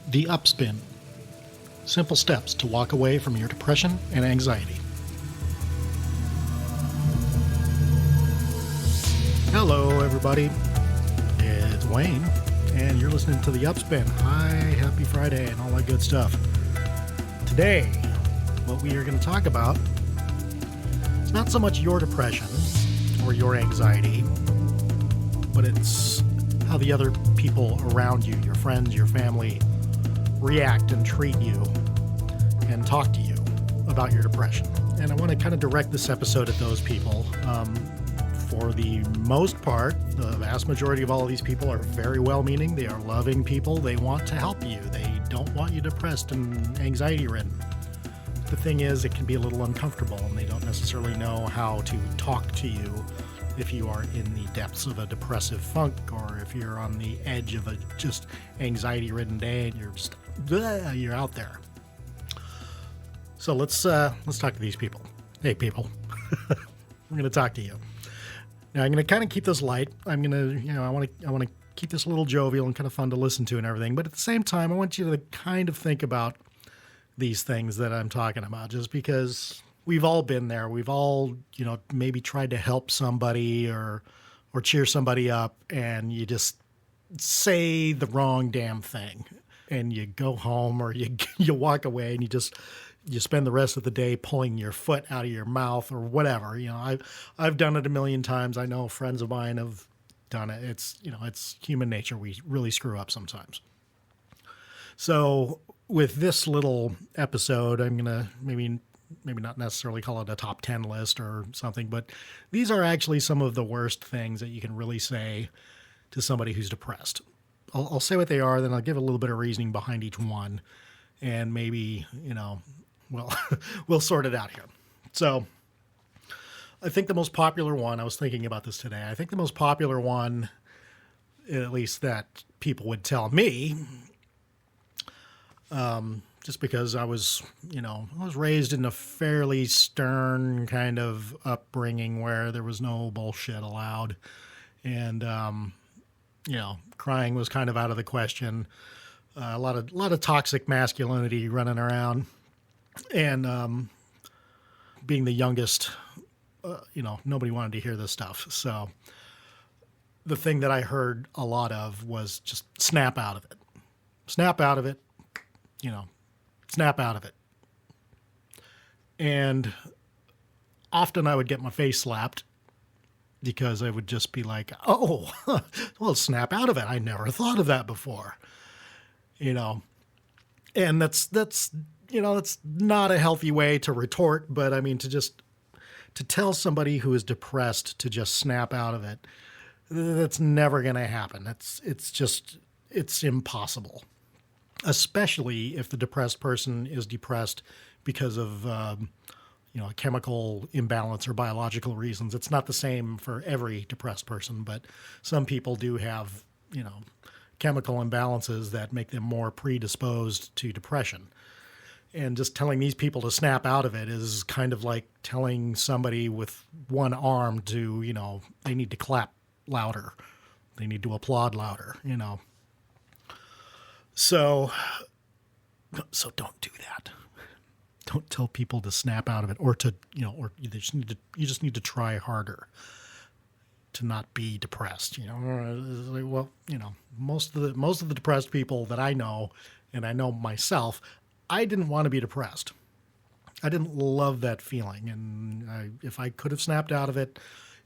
The Upspin. Simple steps to walk away from your depression and anxiety. Hello, everybody. It's Wayne, and you're listening to The Upspin. Hi, happy Friday, and all that good stuff. Today, what we are going to talk about is not so much your depression or your anxiety, but it's how the other people around you, your friends, your family, react and treat you and talk to you about your depression. And I want to kind of direct this episode at those people. For the most part, the vast majority of all of these people are very well-meaning. They are loving people. They want to help you. They don't want you depressed and anxiety-ridden. The thing is, it can be a little uncomfortable, and they don't necessarily know how to talk to you if you are in the depths of a depressive funk, or if you're on the edge of a just anxiety-ridden day and you're just you're out there. So let's talk to these people. Hey, people, I'm going to talk to you. Now, I'm going to kind of keep this light. I'm going to, I want to keep this a little jovial and kind of fun to listen to and everything. But at the same time, I want you to kind of think about these things that I'm talking about, just because we've all been there. We've all, maybe tried to help somebody or cheer somebody up, and you just say the wrong damn thing, and you go home or you walk away, and you spend the rest of the day pulling your foot out of your mouth or whatever. I've done it a million times. I know friends of mine have done it. It's human nature. We really screw up sometimes. So with this little episode, I'm gonna maybe not necessarily call it a top 10 list or something, but these are actually some of the worst things that you can really say to somebody who's depressed. I'll say what they are, then I'll give a little bit of reasoning behind each one, and maybe, we'll sort it out here. So I think the most popular one, I was thinking about this today, I think the most popular one, at least that people would tell me, just because I was raised in a fairly stern kind of upbringing where there was no bullshit allowed. And, crying was kind of out of the question. A lot of toxic masculinity running around, and, being the youngest, nobody wanted to hear this stuff. So the thing that I heard a lot of was just snap out of it, snap out of it. Snap out of it. And often I would get my face slapped because I would just be like, oh, well, snap out of it. I never thought of that before, and that's not a healthy way to retort. But I mean, to tell somebody who is depressed to just snap out of it, that's never going to happen. It's impossible. Especially if the depressed person is depressed because of, a chemical imbalance or biological reasons. It's not the same for every depressed person, but some people do have, chemical imbalances that make them more predisposed to depression. And just telling these people to snap out of it is kind of like telling somebody with one arm to, they need to clap louder. They need to applaud louder, So don't do that. Don't tell people to snap out of it, or to, or you just need to try harder to not be depressed. Well, most of the depressed people that I know, and I know myself, I didn't want to be depressed. I didn't love that feeling, and if I could have snapped out of it,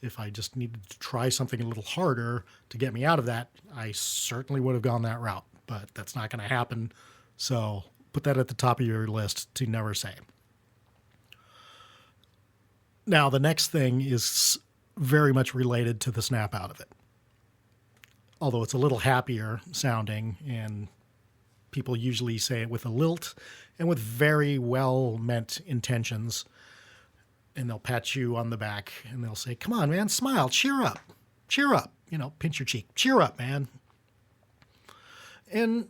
if I just needed to try something a little harder to get me out of that, I certainly would have gone that route. But that's not going to happen. So put that at the top of your list to never say. Now, the next thing is very much related to the snap out of it. Although it's a little happier sounding, and people usually say it with a lilt and with very well-meant intentions. And they'll pat you on the back and they'll say, come on, man, smile, cheer up, pinch your cheek, cheer up, man. And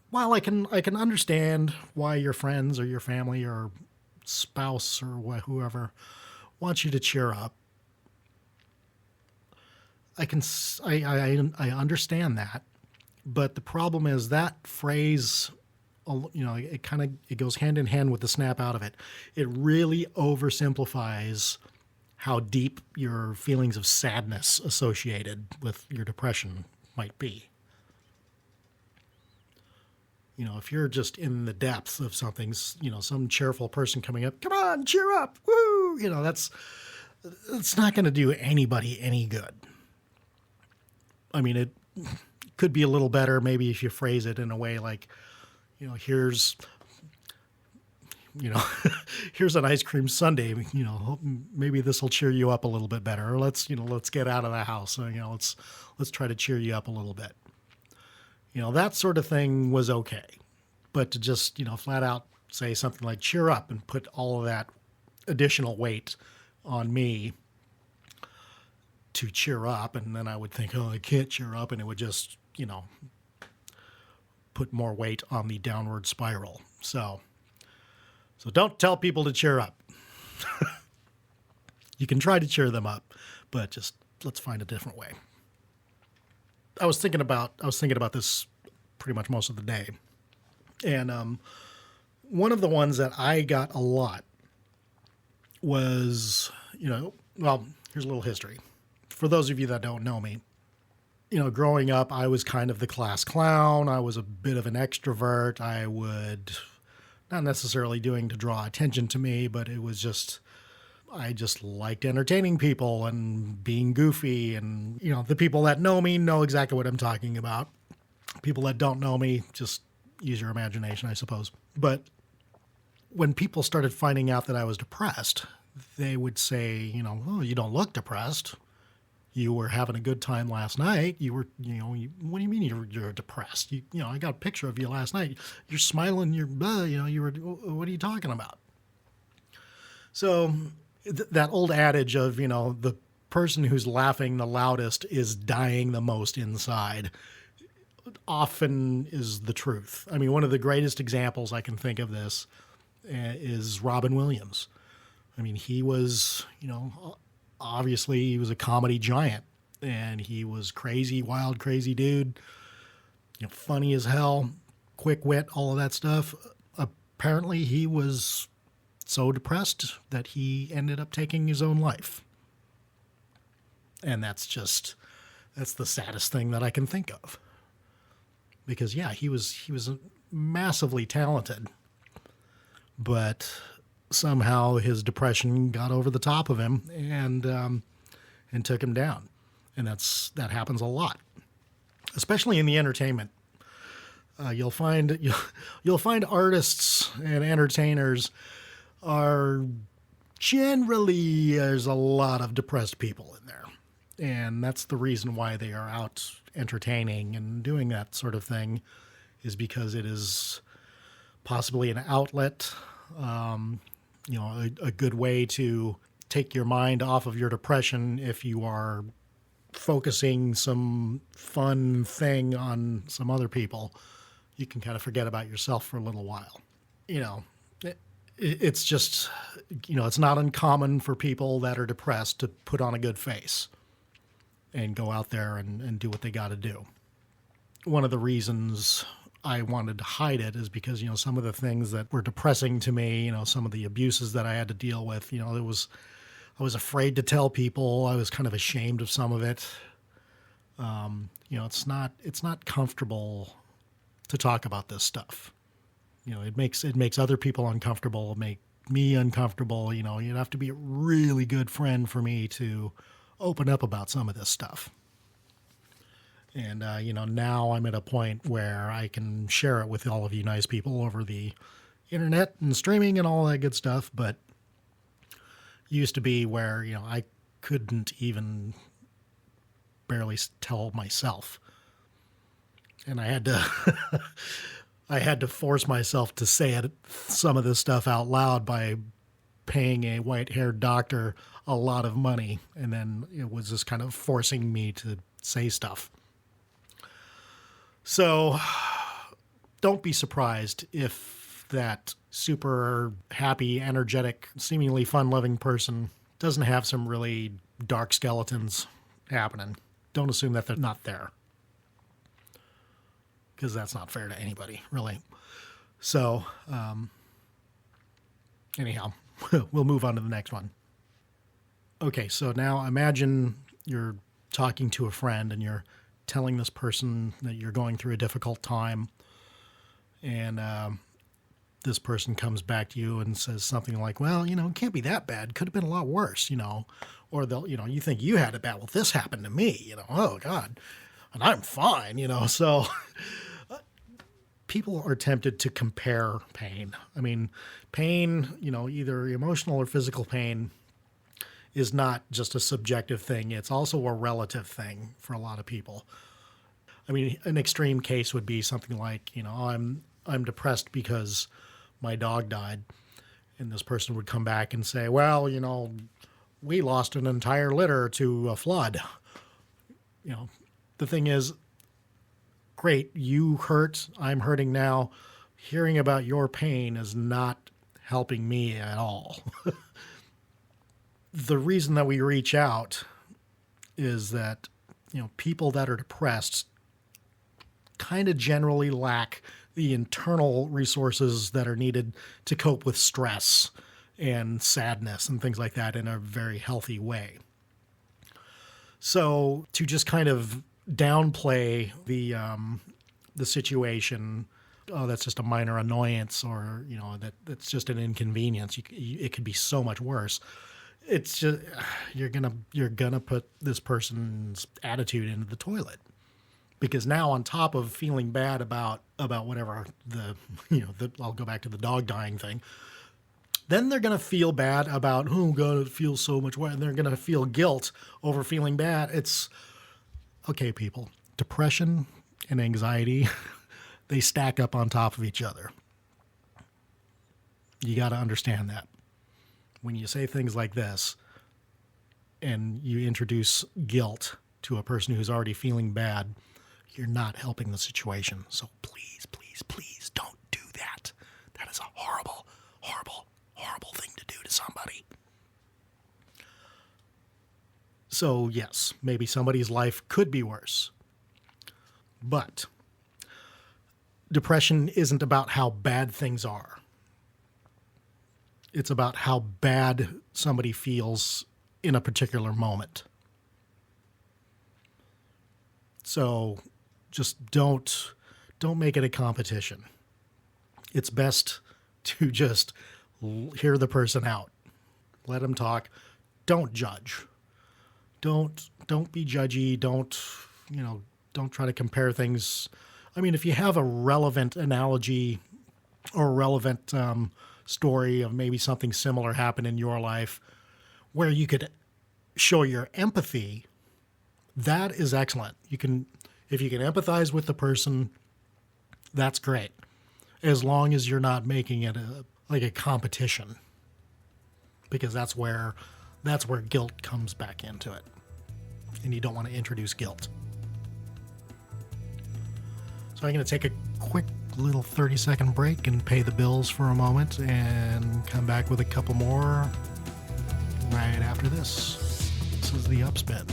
while I can understand why your friends or your family or spouse or whoever wants you to cheer up, I understand that, But the problem is that phrase, it goes hand in hand with the snap out of it. It really oversimplifies how deep your feelings of sadness associated with your depression might be. If you're just in the depths of something, some cheerful person coming up, come on, cheer up, woo, it's not going to do anybody any good. I mean, it could be a little better maybe if you phrase it in a way like, here's here's an ice cream sundae, maybe this will cheer you up a little bit better. Or let's get out of the house. Let's try to cheer you up a little bit. That sort of thing was okay. But to just, flat out say something like cheer up and put all of that additional weight on me to cheer up. And then I would think, oh, I can't cheer up. And it would just, put more weight on the downward spiral. So don't tell people to cheer up. You can try to cheer them up, but just let's find a different way. I was thinking about this pretty much most of the day. And one of the ones that I got a lot was, here's a little history. For those of you that don't know me, growing up, I was kind of the class clown. I was a bit of an extrovert. I would, not necessarily doing to draw attention to me, but it was just, I just liked entertaining people and being goofy. And, the people that know me know exactly what I'm talking about. People that don't know me, just use your imagination, I suppose. But when people started finding out that I was depressed, they would say, oh, you don't look depressed. You were having a good time last night. You were, what do you mean you're depressed? I got a picture of you last night. You're smiling. You were, what are you talking about? So that old adage of, the person who's laughing the loudest is dying the most inside often is the truth. I mean, one of the greatest examples I can think of this is Robin Williams. I mean, he was, obviously he was a comedy giant, and he was crazy, wild, crazy dude, funny as hell, quick wit, all of that stuff. Apparently he was so depressed that he ended up taking his own life. And that's the saddest thing that I can think of. Because he was massively talented, but somehow his depression got over the top of him and took him down. And that happens a lot, especially in the entertainment. You'll find artists and entertainers are generally, there's a lot of depressed people in there. And that's the reason why they are out entertaining and doing that sort of thing, is because it is possibly an outlet, a good way to take your mind off of your depression if you are focusing some fun thing on some other people. You can kind of forget about yourself for a little while. It's just, it's not uncommon for people that are depressed to put on a good face and go out there and do what they got to do. One of the reasons I wanted to hide it is because, some of the things that were depressing to me, some of the abuses that I had to deal with, I was afraid to tell people. I was kind of ashamed of some of it. It's not comfortable to talk about this stuff. It makes other people uncomfortable, make me uncomfortable. You'd have to be a really good friend for me to open up about some of this stuff. And, now I'm at a point where I can share it with all of you nice people over the internet and streaming and all that good stuff. But it used to be where, I couldn't even barely tell myself. And I had to force myself to say some of this stuff out loud by paying a white-haired doctor a lot of money, and then it was just kind of forcing me to say stuff. So don't be surprised if that super happy, energetic, seemingly fun-loving person doesn't have some really dark skeletons happening. Don't assume that they're not there. because that's not fair to anybody, really. So, anyhow, we'll move on to the next one. Okay, so now imagine you're talking to a friend and you're telling this person that you're going through a difficult time, and this person comes back to you and says something like, well, it can't be that bad. Could have been a lot worse, or they'll, you think you had it bad. Well, this happened to me, oh God, and I'm fine, so people are tempted to compare pain. I mean, pain, either emotional or physical pain is not just a subjective thing. It's also a relative thing for a lot of people. I mean, an extreme case would be something like, I'm depressed because my dog died. And this person would come back and say, well, we lost an entire litter to a flood. The thing is, great, you hurt, I'm hurting now. Hearing about your pain is not helping me at all. The reason that we reach out is that, people that are depressed kind of generally lack the internal resources that are needed to cope with stress and sadness and things like that in a very healthy way. So to just kind of downplay the situation, oh, that's just a minor annoyance, or that's just an inconvenience. It could be so much worse. It's just you're gonna put this person's attitude into the toilet, because now on top of feeling bad about whatever I'll go back to the dog dying thing. Then they're going to feel bad about, oh God, it feels so much worse. And they're going to feel guilt over feeling bad. It's okay, people. Depression and anxiety, they stack up on top of each other. You got to understand that. When you say things like this and you introduce guilt to a person who's already feeling bad, you're not helping the situation. So please, please, please don't do that. That is a horrible, horrible, horrible thing to do to somebody. So yes, maybe somebody's life could be worse. But depression isn't about how bad things are. It's about how bad somebody feels in a particular moment. So just don't make it a competition. It's best to just hear the person out. Let them talk. Don't judge. Don't be judgy. Don't try to compare things. I mean, if you have a relevant analogy or a relevant story of maybe something similar happened in your life where you could show your empathy, that is excellent. If you can empathize with the person, that's great. As long as you're not making it like a competition, because that's where guilt comes back into it. And you don't want to introduce guilt. So I'm going to take a quick little 30-second break and pay the bills for a moment and come back with a couple more right after this. This is the Upspin.